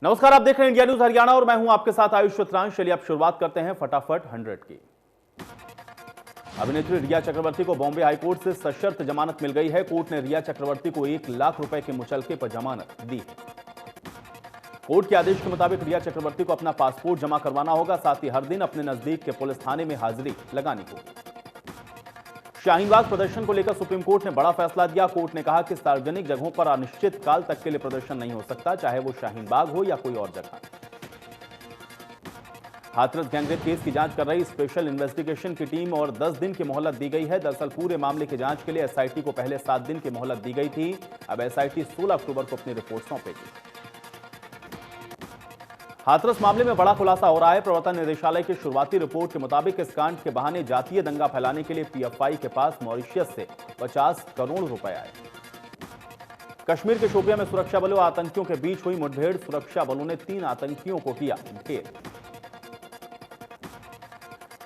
नमस्कार, आप देख रहे हैं इंडिया न्यूज हरियाणा और मैं हूं आपके साथ आयुष उत्तरांश। चलिए अब शुरुआत करते हैं फटाफट 100 की। अभिनेत्री रिया चक्रवर्ती को बॉम्बे हाईकोर्ट से सशर्त जमानत मिल गई है। कोर्ट ने रिया चक्रवर्ती को 1 लाख रुपए के मुचलके पर जमानत दी है। कोर्ट के आदेश के मुताबिक रिया चक्रवर्ती को अपना पासपोर्ट जमा करवाना होगा, साथ ही हर दिन अपने नजदीक के पुलिस थाने में हाजिरी लगानी होगी। शाहीन बाग प्रदर्शन को लेकर सुप्रीम कोर्ट ने बड़ा फैसला दिया। कोर्ट ने कहा कि सार्वजनिक जगहों पर अनिश्चित काल तक के लिए प्रदर्शन नहीं हो सकता, चाहे वो शाहीन बाग हो या कोई और जगह। हाथरस गैंगरेप केस की जांच कर रही स्पेशल इन्वेस्टिगेशन की टीम और 10 दिन की मोहलत दी गई है। दरअसल पूरे मामले की जांच के लिए एसआईटी को पहले 7 दिन की मोहलत दी गई थी। अब एसआईटी 16 अक्टूबर को अपनी रिपोर्ट सौंपेगी। हाथरस मामले में बड़ा खुलासा हो रहा है। प्रवर्तन निदेशालय की शुरुआती रिपोर्ट के मुताबिक इस कांड के बहाने जातीय दंगा फैलाने के लिए पीएफआई के पास मॉरिशस से 50 करोड़ रुपए आए। कश्मीर के शोपियां में सुरक्षा बलों और आतंकियों के बीच हुई मुठभेड़। सुरक्षा बलों ने 3 आतंकियों को किया ढेर।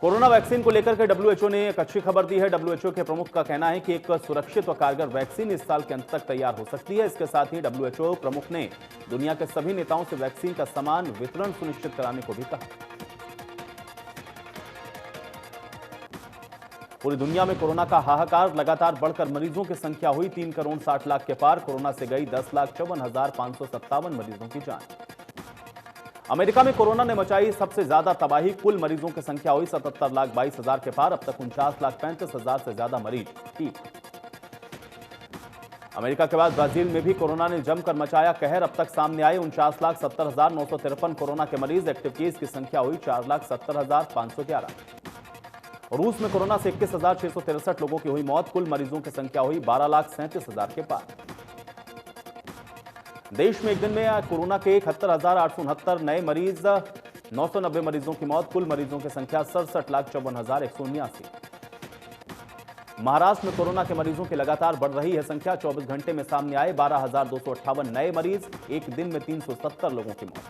कोरोना वैक्सीन को लेकर के डब्ल्यूएचओ ने एक अच्छी खबर दी है। डब्ल्यूएचओ के प्रमुख का कहना है कि एक सुरक्षित और कारगर वैक्सीन इस साल के अंत तक तैयार हो सकती है। इसके साथ ही डब्ल्यूएचओ प्रमुख ने दुनिया के सभी नेताओं से वैक्सीन का समान वितरण सुनिश्चित कराने को भी कहा। पूरी दुनिया में कोरोना का हाहाकार लगातार बढ़कर मरीजों की संख्या हुई 3 करोड़ 60 लाख के पार। कोरोना से गई 10,54,557 मरीजों की जान। अमेरिका में कोरोना ने मचाई सबसे ज्यादा तबाही। कुल मरीजों की संख्या हुई 77,22,000 के पार। अब तक 49,35,000 से ज्यादा मरीज ठीक। अमेरिका के बाद ब्राजील में भी कोरोना ने जमकर मचाया कहर। अब तक सामने आए 49,70,953 कोरोना के मरीज। एक्टिव केस की संख्या हुई 4,70,511। रूस में कोरोना से 21,663 लोगों की हुई मौत। कुल मरीजों की संख्या हुई 12,37,000 के पार। देश में एक दिन में कोरोना के 71,869 नए मरीज, 990 मरीजों की मौत। कुल मरीजों की संख्या 67,54,179। महाराष्ट्र में कोरोना के मरीजों की लगातार बढ़ रही है संख्या। 24 घंटे में सामने आए 12,258 नए मरीज। एक दिन में 370 लोगों की मौत।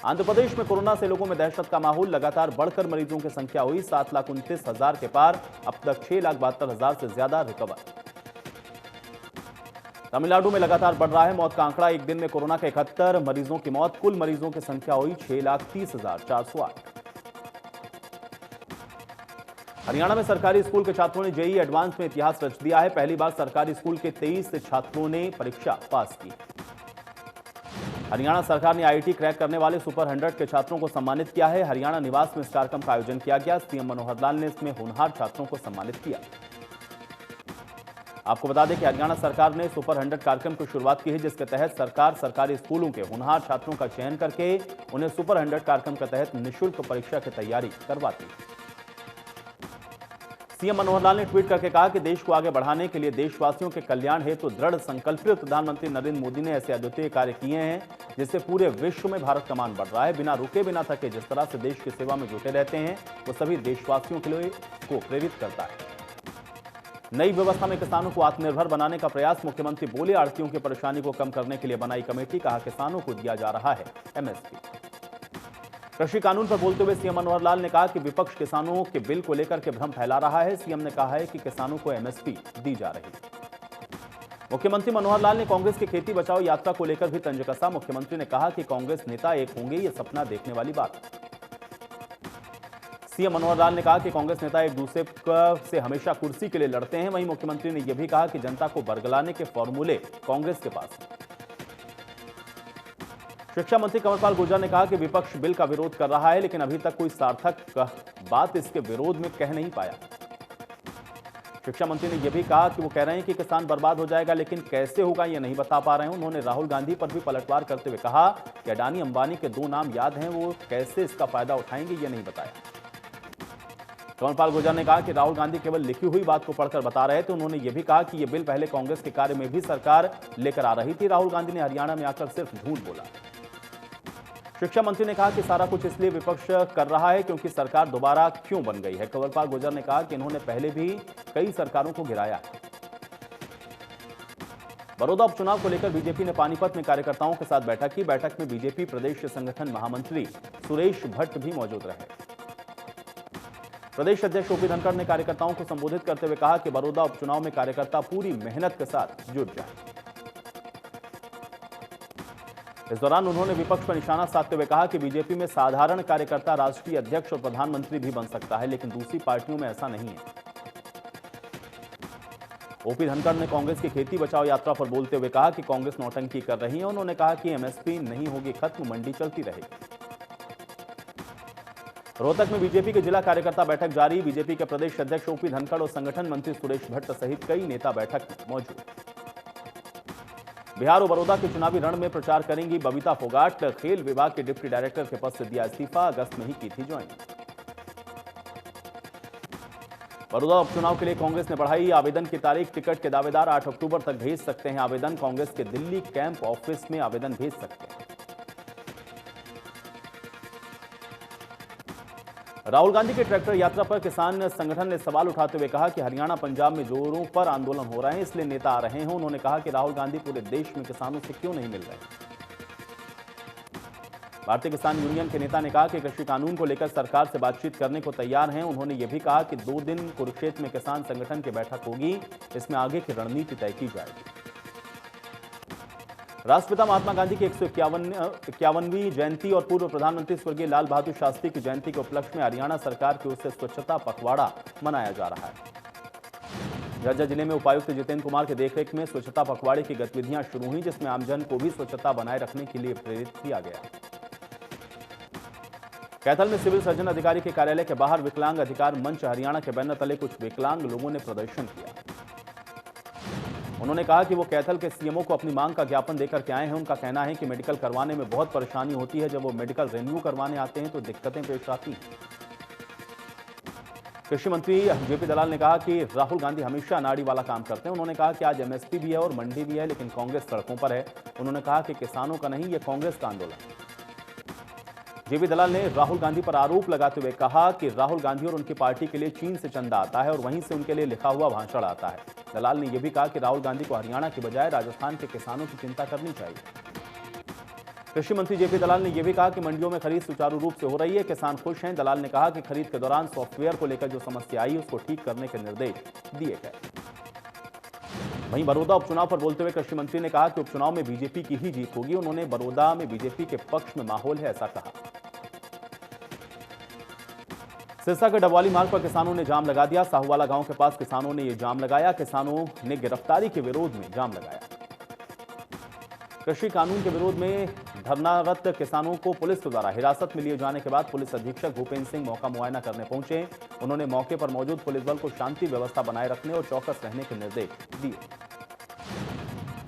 आंध्र प्रदेश में कोरोना से लोगों में दहशत का माहौल। लगातार बढ़कर मरीजों की संख्या हुई 7,29,000 के पार। अब तक 6,72,000 से ज्यादा रिकवर। तमिलनाडु में लगातार बढ़ रहा है मौत का आंकड़ा। एक दिन में कोरोना के 71 मरीजों की मौत। कुल मरीजों की संख्या हुई 6,30,408। हरियाणा में सरकारी स्कूल के छात्रों ने जेईई एडवांस में इतिहास रच दिया है। पहली बार सरकारी स्कूल के 23 छात्रों ने परीक्षा पास की। हरियाणा सरकार ने आईआईटी क्रैक करने वाले सुपर 100 के छात्रों को सम्मानित किया है। हरियाणा निवास में इस कार्यक्रम का आयोजन किया गया। सीएम मनोहर लाल ने इसमें होनहार छात्रों को सम्मानित किया। आपको बता दें कि हरियाणा सरकार ने सुपर 100 कार्यक्रम की शुरुआत की है, जिसके तहत सरकार सरकारी स्कूलों के होनहार छात्रों का चयन करके उन्हें सुपर 100 कार्यक्रम के तहत निःशुल्क परीक्षा की तैयारी करवाती है। सीएम मनोहर लाल ने ट्वीट करके कहा कि देश को आगे बढ़ाने के लिए देशवासियों के कल्याण हेतु दृढ़ संकल्पित प्रधानमंत्री नरेंद्र मोदी ने ऐसे अद्वितीय कार्य किए हैं, जिससे पूरे विश्व में भारत का मान बढ़ रहा है। बिना रुके बिना थके जिस तरह से देश की सेवा में जुटे रहते हैं, वो सभी देशवासियों के लिए को प्रेरित करता है। नई व्यवस्था में किसानों को आत्मनिर्भर बनाने का प्रयास। मुख्यमंत्री बोले, आढ़तियों की परेशानी को कम करने के लिए बनाई कमेटी। कहा किसानों को दिया जा रहा है एमएसपी। कृषि कानून पर बोलते हुए सीएम मनोहर लाल ने कहा कि विपक्ष किसानों के बिल को लेकर के भ्रम फैला रहा है। सीएम ने कहा है कि किसानों को एमएसपी दी जा रही है। मुख्यमंत्री मनोहर लाल ने कांग्रेस की खेती बचाओ यात्रा को लेकर भी तंज कसा। मुख्यमंत्री ने कहा कि कांग्रेस नेता एक होंगे, ये सपना देखने वाली बात है। सीएम मनोहर लाल ने कहा कि कांग्रेस नेता एक दूसरे से हमेशा कुर्सी के लिए लड़ते हैं। वहीं मुख्यमंत्री ने यह भी कहा कि जनता को बरगलाने के फॉर्मूले कांग्रेस के पास हैं। शिक्षा मंत्री कंवरपाल गुर्जर ने कहा कि विपक्ष बिल का विरोध कर रहा है, लेकिन अभी तक कोई सार्थक बात इसके विरोध में कह नहीं पाया। शिक्षा मंत्री ने यह भी कहा कि वो कह रहे हैं कि किसान बर्बाद हो जाएगा, लेकिन कैसे होगा यह नहीं बता पा रहे हैं। उन्होंने राहुल गांधी पर भी पलटवार करते हुए कहा कि अडानी अंबानी के 2 नाम याद हैं, वो कैसे इसका फायदा उठाएंगे यह नहीं बताया। कंवरपाल गुर्जर ने कहा कि राहुल गांधी केवल लिखी हुई बात को पढ़कर बता रहे थे। उन्होंने यह भी कहा कि यह बिल पहले कांग्रेस के कार्य में भी सरकार लेकर आ रही थी। राहुल गांधी ने हरियाणा में आकर सिर्फ झूठ बोला। शिक्षा मंत्री ने कहा कि सारा कुछ इसलिए विपक्ष कर रहा है क्योंकि सरकार दोबारा क्यों बन गई है। कंवरपाल गुर्जर ने कहा कि इन्होंने पहले भी कई सरकारों को गिराया है। बड़ौदा उपचुनाव को लेकर बीजेपी ने पानीपत में कार्यकर्ताओं के साथ बैठक की। बैठक में बीजेपी प्रदेश संगठन महामंत्री सुरेश भट्ट भी मौजूद रहे। प्रदेश अध्यक्ष ओपी धनखड़ ने कार्यकर्ताओं को संबोधित करते हुए कहा कि बड़ौदा उपचुनाव में कार्यकर्ता पूरी मेहनत के साथ जुट जाएं। इस दौरान उन्होंने विपक्ष पर निशाना साधते हुए कहा कि बीजेपी में साधारण कार्यकर्ता राष्ट्रीय अध्यक्ष और प्रधानमंत्री भी बन सकता है, लेकिन दूसरी पार्टियों में ऐसा नहीं है। ओपी धनखड़ ने कांग्रेस की खेती बचाओ यात्रा पर बोलते हुए कहा कि कांग्रेस नौटंकी कर रही है। उन्होंने कहा कि एमएसपी नहीं होगी खत्म, मंडी चलती रहेगी। रोहतक में बीजेपी के जिला कार्यकर्ता बैठक जारी। बीजेपी के प्रदेश अध्यक्ष ओपी धनखड़ और संगठन मंत्री सुरेश भट्ट सहित कई नेता बैठक में मौजूद। बिहार और बड़ौदा के चुनावी रण में प्रचार करेंगी बबीता फोगाट। खेल विभाग के डिप्टी डायरेक्टर के पद से दिया इस्तीफा, अगस्त में ही की थी ज्वाइनिंग। बड़ौदा उपचुनाव के लिए कांग्रेस ने बढ़ाई आवेदन की तारीख। टिकट के दावेदार 8 अक्टूबर तक भेज सकते हैं आवेदन। कांग्रेस के दिल्ली कैंप ऑफिस में आवेदन भेज सकते हैं। राहुल गांधी के ट्रैक्टर यात्रा पर किसान संगठन ने सवाल उठाते हुए कहा कि हरियाणा पंजाब में जोरों पर आंदोलन हो रहे हैं, इसलिए नेता आ रहे हैं। उन्होंने कहा कि राहुल गांधी पूरे देश में किसानों से क्यों नहीं मिल रहे। भारतीय किसान यूनियन के नेता ने कहा कि कृषि कानून को लेकर सरकार से बातचीत करने को तैयार हैं। उन्होंने यह भी कहा कि 2 दिन कुरुक्षेत्र में किसान संगठन की बैठक होगी, इसमें आगे की रणनीति तय की जाएगी। राष्ट्रपिता महात्मा गांधी की 151वीं जयंती और पूर्व प्रधानमंत्री स्वर्गीय लाल बहादुर शास्त्री की जयंती के उपलक्ष्य में हरियाणा सरकार की ओर से स्वच्छता पखवाड़ा मनाया जा रहा है। झज्जर जिले में उपायुक्त जितेंद्र कुमार के देखरेख में स्वच्छता पखवाड़े की गतिविधियां शुरू हुई, जिसमें आमजन को भी स्वच्छता बनाए रखने के लिए प्रेरित किया गया। कैथल में सिविल सर्जन अधिकारी के कार्यालय के बाहर विकलांग अधिकार मंच हरियाणा के बैनर तले कुछ विकलांग लोगों ने प्रदर्शन किया। उन्होंने कहा कि वो कैथल के सीएमओ को अपनी मांग का ज्ञापन देकर के आए हैं। उनका कहना है कि मेडिकल करवाने में बहुत परेशानी होती है, जब वो मेडिकल रिन्यू करवाने आते हैं तो दिक्कतें पेश आती हैं। कृषि मंत्री जेपी दलाल ने कहा कि राहुल गांधी हमेशा नाड़ी वाला काम करते हैं। उन्होंने कहा कि आज एमएसपी भी है और मंडी भी है, लेकिन कांग्रेस सड़कों पर है। उन्होंने कहा कि किसानों का नहीं, यह कांग्रेस का आंदोलन है। जेपी दलाल ने राहुल गांधी पर आरोप लगाते हुए कहा कि राहुल गांधी और उनकी पार्टी के लिए चीन से चंदा आता है और वहीं से उनके लिए लिखा हुआ भाषण आता है। दलाल ने यह भी कहा कि राहुल गांधी को हरियाणा की बजाय राजस्थान के किसानों की चिंता करनी चाहिए। कृषि मंत्री जेपी दलाल ने यह भी कहा कि मंडियों में खरीद सुचारू रूप से हो रही है, किसान खुश हैं। दलाल ने कहा कि खरीद के दौरान सॉफ्टवेयर को लेकर जो समस्या आई उसको ठीक करने के निर्देश दिए गए। वहीं बड़ौदा उपचुनाव पर बोलते हुए कृषि मंत्री ने कहा कि उपचुनाव में बीजेपी की ही जीत होगी। उन्होंने बड़ौदा में बीजेपी के पक्ष में माहौल है ऐसा कहा। सिरसा के डबवाली मार्ग पर किसानों ने जाम लगा दिया। साहूवाला गांव के पास किसानों ने यह जाम लगाया। किसानों ने गिरफ्तारी के विरोध में जाम लगाया। कृषि कानून के विरोध में धरनारत किसानों को पुलिस द्वारा हिरासत में लिए जाने के बाद पुलिस अधीक्षक भूपेंद्र सिंह मौका मुआयना करने पहुंचे। उन्होंने मौके पर मौजूद पुलिस बल को शांति व्यवस्था बनाए रखने और चौकस रहने के निर्देश दिए।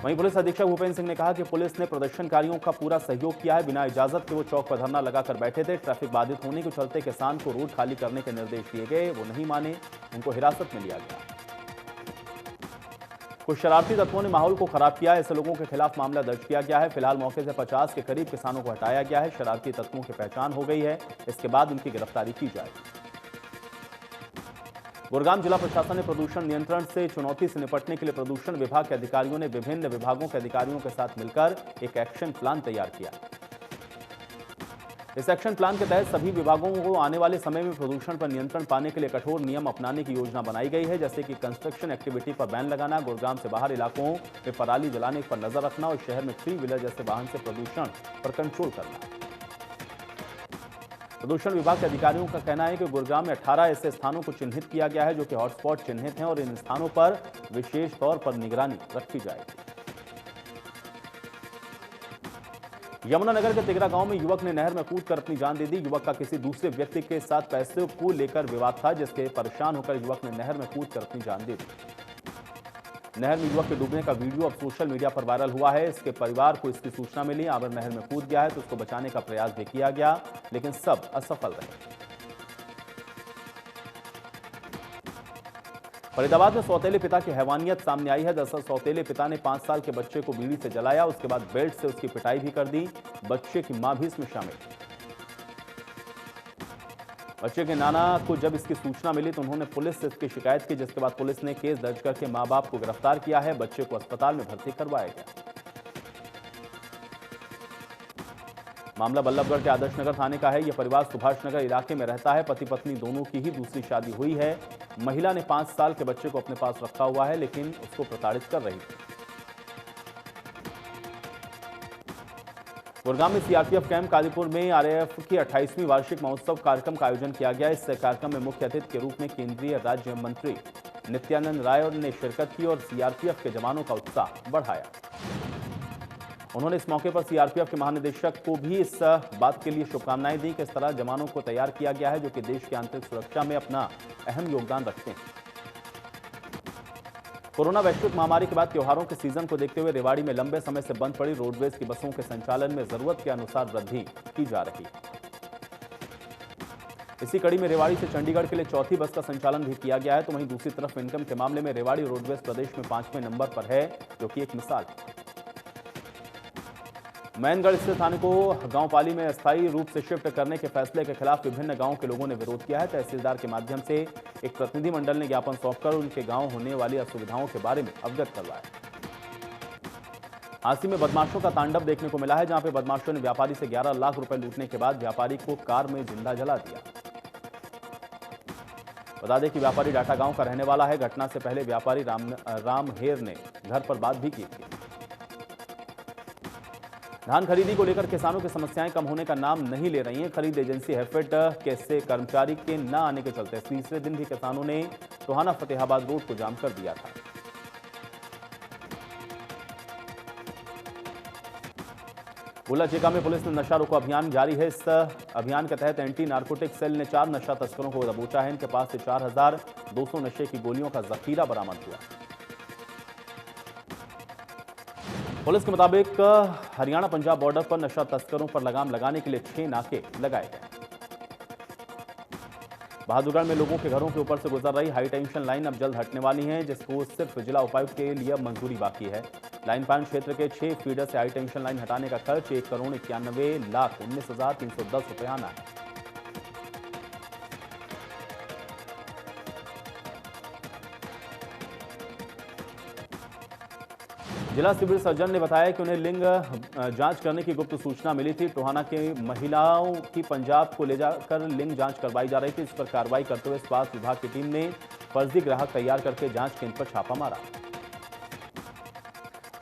वहीं पुलिस अधीक्षक भूपेंद्र सिंह ने कहा कि पुलिस ने प्रदर्शनकारियों का पूरा सहयोग किया है। बिना इजाजत के वो चौक पर धरना लगाकर बैठे थे। ट्रैफिक बाधित होने के चलते किसान को रोड खाली करने के निर्देश दिए गए, वो नहीं माने, उनको हिरासत में लिया गया। कुछ शरारती तत्वों ने माहौल को खराब किया है, ऐसे लोगों के खिलाफ मामला दर्ज किया गया है। फिलहाल मौके से 50 के करीब किसानों को हटाया गया है। शरारती तत्वों की पहचान हो गई है, इसके बाद उनकी गिरफ्तारी की जाएगी। गुरुग्राम जिला प्रशासन ने प्रदूषण नियंत्रण से चुनौती से निपटने के लिए प्रदूषण विभाग के अधिकारियों ने विभिन्न विभागों के अधिकारियों के साथ मिलकर एक एक्शन प्लान तैयार किया। इस एक्शन प्लान के तहत सभी विभागों को आने वाले समय में प्रदूषण पर नियंत्रण पाने के लिए कठोर नियम अपनाने की योजना बनाई गई है, जैसे कि कंस्ट्रक्शन एक्टिविटी पर बैन लगाना, गुरुग्राम से बाहर इलाकों में पराली जलाने पर नजर रखना और शहर में 3 व्हीलर जैसे वाहन से प्रदूषण पर कंट्रोल करना। प्रदूषण विभाग के अधिकारियों का कहना है कि गुरुग्राम में 18 ऐसे स्थानों को चिन्हित किया गया है जो कि हॉटस्पॉट चिन्हित हैं और इन स्थानों पर विशेष तौर पर निगरानी रखी जाएगी। यमुनानगर के तिगरा गांव में युवक ने नहर में कूदकर अपनी जान दे दी। युवक का किसी दूसरे व्यक्ति के साथ पैसे को लेकर विवाद था, जिसके परेशान होकर युवक ने नहर में कूदकर अपनी जान दे दी। नहर में युवक के डूबने का वीडियो अब सोशल मीडिया पर वायरल हुआ है। इसके परिवार को इसकी सूचना मिली। आमिर नहर में कूद गया है तो उसको बचाने का प्रयास भी किया गया, लेकिन सब असफल रहे। फरीदाबाद में सौतेले पिता की हैवानियत सामने आई है। दरअसल सौतेले पिता ने 5 साल के बच्चे को बीड़ी से जलाया, उसके बाद बेल्ट से उसकी पिटाई भी कर दी। बच्चे की मां भी इसमें शामिल। बच्चे के नाना को जब इसकी सूचना मिली तो उन्होंने पुलिस से इसकी शिकायत की, जिसके बाद पुलिस ने केस दर्ज करके मां बाप को गिरफ्तार किया है। बच्चे को अस्पताल में भर्ती करवाया गया। मामला बल्लभगढ़ के आदर्श नगर थाने का है। यह परिवार सुभाष नगर इलाके में रहता है। पति पत्नी दोनों की ही दूसरी शादी हुई है। महिला ने 5 साल के बच्चे को अपने पास रखा हुआ है, लेकिन उसको प्रताड़ित कर रही थी। गुरुग्राम में सीआरपीएफ कैंप कादीपुर में आरएएफ की 28वीं वार्षिक महोत्सव कार्यक्रम का आयोजन किया गया। इस कार्यक्रम में मुख्य अतिथि के रूप में केंद्रीय राज्य मंत्री नित्यानंद राय ने शिरकत की और सीआरपीएफ के जवानों का उत्साह बढ़ाया। उन्होंने इस मौके पर सीआरपीएफ के महानिदेशक को भी इस बात के लिए शुभकामनाएं दी कि इस तरह जवानों को तैयार किया गया है जो कि देश की आंतरिक सुरक्षा में अपना अहम योगदान रखते हैं। कोरोना वैश्विक महामारी के बाद त्योहारों के सीजन को देखते हुए रेवाड़ी में लंबे समय से बंद पड़ी रोडवेज की बसों के संचालन में जरूरत के अनुसार वृद्धि की जा रही है। इसी कड़ी में रेवाड़ी से चंडीगढ़ के लिए चौथी बस का संचालन भी किया गया है। तो वहीं दूसरी तरफ इनकम के मामले में रेवाड़ी रोडवेज प्रदेश में 5वें नंबर पर है, जो कि एक मिसाल है। मैनगढ़ स्थित थाने को गांव पाली में अस्थायी रूप से शिफ्ट करने के फैसले के खिलाफ विभिन्न गांवों के लोगों ने विरोध किया है। तहसीलदार के माध्यम से एक प्रतिनिधिमंडल ने ज्ञापन सौंपकर उनके गांव होने वाली असुविधाओं के बारे में अवगत करवाया। हांसी में बदमाशों का तांडव देखने को मिला है, जहां पे बदमाशों ने व्यापारी से 11 लाख रुपए लूटने के बाद व्यापारी को कार में जिंदा जला दिया। बता दें कि व्यापारी डाटा गांव का रहने वाला है। घटना से पहले व्यापारी राम हेर ने घर पर बात भी की थी। धान खरीदी को लेकर किसानों की समस्याएं कम होने का नाम नहीं ले रही हैं। खरीद एजेंसी हैफेड के कर्मचारी के न आने के चलते तीसरे दिन भी किसानों ने टोहाना फतेहाबाद रोड को जाम कर दिया था। बुलाचेका में पुलिस ने नशा रोको अभियान जारी है। इस अभियान के तहत एंटी नार्कोटिक सेल ने 4 नशा तस्करों को दबोचा है। इनके पास से 4200 नशे की गोलियों का जखीरा बरामद हुआ। पुलिस के मुताबिक हरियाणा पंजाब बॉर्डर पर नशा तस्करों पर लगाम लगाने के लिए 6 नाके लगाए गए। बहादुरगढ़ में लोगों के घरों के ऊपर से गुजर रही हाई टेंशन लाइन अब जल्द हटने वाली है, जिसको सिर्फ जिला उपायुक्त के लिए मंजूरी बाकी है। लाइन पान क्षेत्र के 6 फीडर से हाई टेंशन लाइन हटाने का खर्च 1,91,19,310 रुपए आना है। जिला सिविल सर्जन ने बताया कि उन्हें लिंग जांच करने की गुप्त सूचना मिली थी। टोहाना की महिलाओं की पंजाब को ले जाकर लिंग जांच करवाई जा रही थी। इस पर कार्रवाई करते हुए स्वास्थ्य विभाग की टीम ने फर्जी ग्राहक तैयार करके जांच केंद्र पर छापा मारा।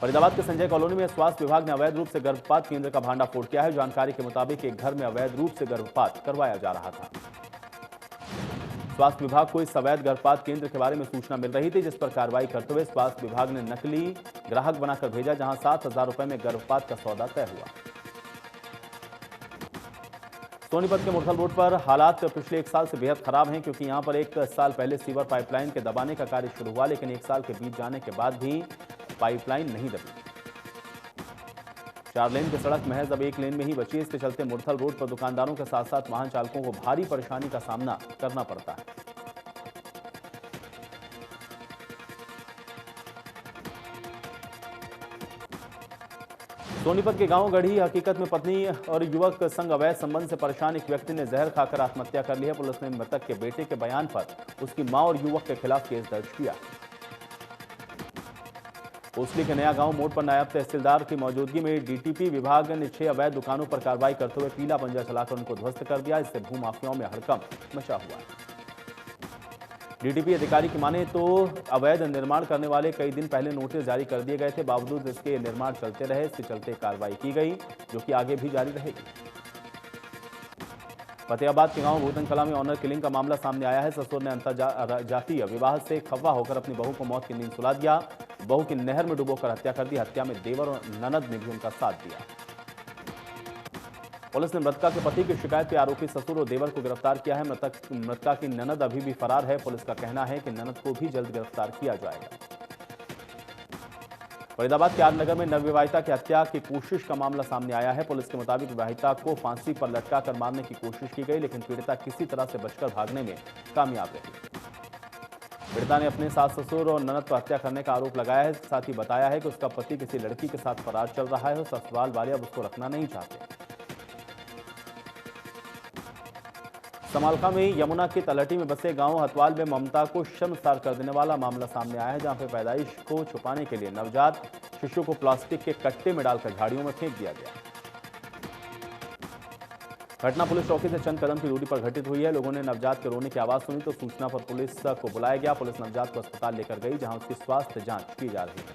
फरीदाबाद के संजय कॉलोनी में स्वास्थ्य विभाग ने अवैध रूप से गर्भपात केंद्र का भांडाफोड़ किया है। जानकारी के मुताबिक एक घर में अवैध रूप से गर्भपात करवाया जा रहा था। स्वास्थ्य विभाग को इस अवैध गर्भपात केंद्र के बारे में सूचना मिल रही थी, जिस पर कार्रवाई करते हुए स्वास्थ्य विभाग ने नकली ग्राहक बनाकर भेजा, जहां 7,000 रुपए में गर्भपात का सौदा तय हुआ। सोनीपत के मुरथल रोड पर हालात पिछले 1 साल से बेहद खराब हैं, क्योंकि यहां पर 1 साल पहले सीवर पाइपलाइन के दबाने का कार्य शुरू हुआ, लेकिन 1 साल के बीत जाने के बाद भी पाइपलाइन नहीं दबी। 4 लेन की सड़क महज अब 1 लेन में ही बची। इसके चलते मुरथल रोड पर दुकानदारों के साथ साथ वाहन चालकों को भारी परेशानी का सामना करना पड़ता है। सोनीपत के गांव गढ़ी हकीकत में पत्नी और युवक संग अवैध संबंध से परेशान एक व्यक्ति ने जहर खाकर आत्महत्या कर ली है। पुलिस ने मृतक के बेटे के बयान पर उसकी मां और युवक के खिलाफ केस दर्ज किया। कोसली के नया गांव मोड़ पर नायब तहसीलदार की मौजूदगी में डीटीपी विभाग ने 6 अवैध दुकानों पर कार्रवाई करते हुए पीला पंजा चलाकर उनको ध्वस्त कर दिया। इससे भूमाफियाओं में हड़कंप मचा हुआ है। डीटीपी अधिकारी की माने तो अवैध निर्माण करने वाले कई दिन पहले नोटिस जारी कर दिए गए थे, बावजूद इसके निर्माण चलते रहे। इसके चलते कार्रवाई की गई, जो कि आगे भी जारी रहेगी। फतेहाबाद के गांव भूतन कला में ऑनर किलिंग का मामला सामने आया है। ससुर ने अंतरजातीय विवाह से खफा होकर अपनी बहू को मौत की नींद सुला दिया। बहू की नहर में डुबोकर हत्या कर दी। हत्या में देवर और ननद ने भी उनका साथ दिया। पुलिस ने मृतका के पति की शिकायत पे आरोपी ससुर और देवर को गिरफ्तार किया है। मृतका की ननद अभी भी फरार है। पुलिस का कहना है कि ननद को भी जल्द गिरफ्तार किया जाएगा। फरीदाबाद के आरनगर में नवविवाहिता की हत्या की कोशिश का मामला सामने आया है। पुलिस के मुताबिक विवाहिता को फांसी पर लटकाकर मारने की कोशिश की गई, लेकिन पीड़िता किसी तरह से बचकर भागने में कामयाब रही। पीड़िता ने अपने सास ससुर और ननद पर हत्या करने का आरोप लगाया है। साथ ही बताया है कि उसका पति किसी लड़की के साथ फरार चल रहा है और ससुराल वाले अब उसको रखना नहीं चाहते। समालखा में यमुना की तलहटी में बसे गांव हतवाल में ममता को शर्मसार कर देने वाला मामला सामने आया है, जहां पर पैदाइश को छुपाने के लिए नवजात शिशु को प्लास्टिक के कट्टे में डालकर झाड़ियों में फेंक दिया गया। घटना पुलिस चौकी से चंद कदम की दूरी पर घटित हुई है। लोगों ने नवजात के रोने की आवाज सुनी तो सूचना पर पुलिस को बुलाया गया। पुलिस नवजात को अस्पताल लेकर गई, जहां उसकी स्वास्थ्य जांच की जा रही है।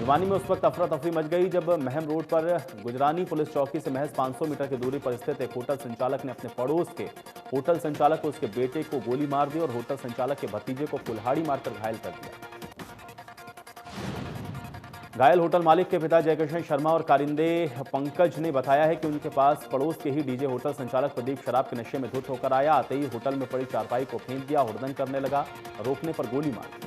भिवानी में उस वक्त अफरा तफरी मच गई जब महम रोड पर गुजरानी पुलिस चौकी से महज 500 मीटर की दूरी पर स्थित एक होटल संचालक ने अपने पड़ोस के होटल संचालक को उसके बेटे को गोली मार दी और होटल संचालक के भतीजे को कुल्हाड़ी मारकर घायल कर दिया। घायल होटल मालिक के पिता जयकिशन शर्मा और कारिंदे पंकज ने बताया है कि उनके पास पड़ोस के ही डीजे होटल संचालक प्रदीप शराब के नशे में धुत होकर आया। आते ही होटल में पड़ी चारपाई को फेंक दिया, हुड़दंग करने लगा, रोकने पर गोली मार दी।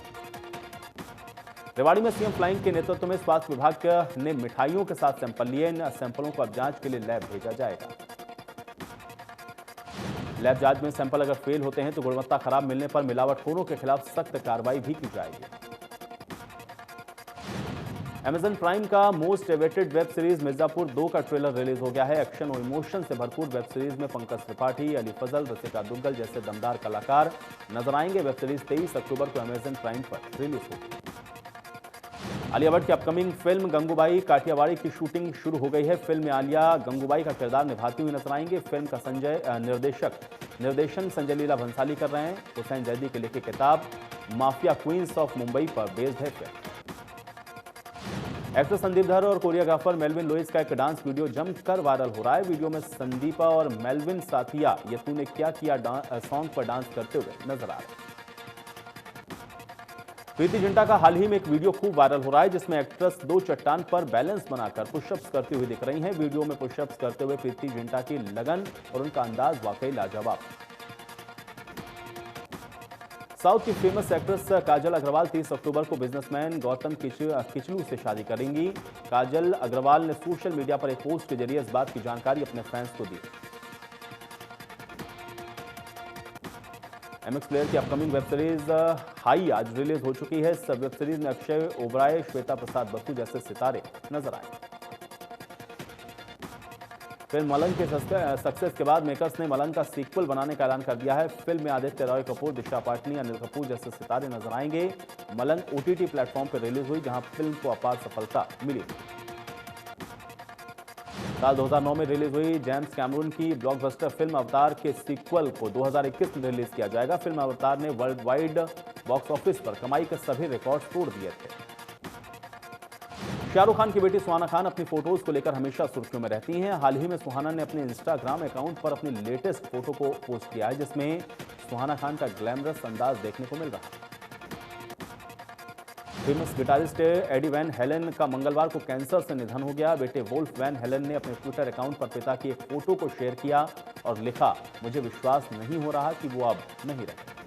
रेवाड़ी में सीएम फ्लाइंग के नेतृत्व में स्वास्थ्य विभाग ने मिठाइयों के साथ सैंपल लिए। इन सैंपलों को अब जांच के लिए लैब भेजा जाएगा। लैब जांच में सैंपल अगर फेल होते हैं तो गुणवत्ता खराब मिलने पर मिलावटखोरों के खिलाफ सख्त कार्रवाई भी की जाएगी। अमेजन प्राइम का most awaited web series Mirzapur 2 का ट्रेलर रिलीज हो गया है। एक्शन और इमोशन से भरपूर वेब सीरीज में पंकज त्रिपाठी, अली फजल, रसिका दुग्गल जैसे दमदार कलाकार नजर आएंगे। वेब सीरीज 23 अक्टूबर को अमेजन प्राइम पर रिलीज होगी। आलिया भट्ट की अपकमिंग फिल्म गंगूबाई काठियावाड़ी की शूटिंग शुरू हो गई है। फिल्म में आलिया गंगूबाई का किरदार निभाती हुई नजर आएंगे। फिल्म का निर्देशन संजय लीला भंसाली कर रहे हैं। हुसैन जैदी की लिखी किताब माफिया क्वींस ऑफ मुंबई पर बेस्ड है फिल्म। एक्टर संदीप धर और कोरियोग्राफर मेलविन लुइस का एक डांस वीडियो जमकर वायरल हो रहा है। वीडियो में संदीपा और मेलविन साथिया ये तूने क्या किया सॉन्ग पर डांस करते हुए नजर आ रहे हैं। प्रीति जिंटा का हाल ही में एक वीडियो खूब वायरल हो रहा है जिसमें एक्ट्रेस 2 चट्टान पर बैलेंस बनाकर पुशअप्स करती हुई दिख रही हैं। वीडियो में पुशअप्स करते हुए प्रीति जिंटा की लगन और उनका अंदाज वाकई लाजवाब। साउथ की फेमस एक्ट्रेस काजल अग्रवाल 30 अक्टूबर को बिजनेसमैन गौतम किचलू से शादी करेंगी। काजल अग्रवाल ने सोशल मीडिया पर एक पोस्ट के जरिए इस बात की जानकारी अपने फैंस को दी। एमएक्स प्लेयर की अपकमिंग वेब सीरीज हाई आज रिलीज हो चुकी है। इस वेब सीरीज में अक्षय ओबराय, श्वेता प्रसाद बसु जैसे सितारे नजर आए। फिल्म मलंग के सक्सेस के बाद मेकर्स ने मलंग का सीक्वल बनाने का ऐलान कर दिया है। फिल्म में आदित्य रॉय कपूर, दिशा पाटनी, अनिल कपूर जैसे सितारे नजर आएंगे। मलंग ओटीटी प्लेटफॉर्म पर रिलीज हुई जहां फिल्म को अपार सफलता मिली। साल 2009 में रिलीज हुई जेम्स कैमरून की ब्लॉकबस्टर फिल्म अवतार के सीक्वल को 2021 में रिलीज किया जाएगा। फिल्म अवतार ने वर्ल्ड वाइड बॉक्स ऑफिस पर कमाई के सभी रिकॉर्ड तोड़ दिए थे। शाहरुख खान की बेटी सुहाना खान अपनी फोटोज को लेकर हमेशा सुर्खियों में रहती हैं। हाल ही में सुहाना ने अपने इंस्टाग्राम अकाउंट पर अपनी लेटेस्ट फोटो को पोस्ट किया है जिसमें सुहाना खान का ग्लैमरस अंदाज देखने को मिल रहा है। Famous guitarist Eddie Van Halen का मंगलवार को कैंसर से निधन हो गया। बेटे वोल्फ वैन हेलन ने अपने ट्विटर अकाउंट पर पिता की एक फोटो को शेयर किया और लिखा, मुझे विश्वास नहीं हो रहा कि वो अब नहीं रहे।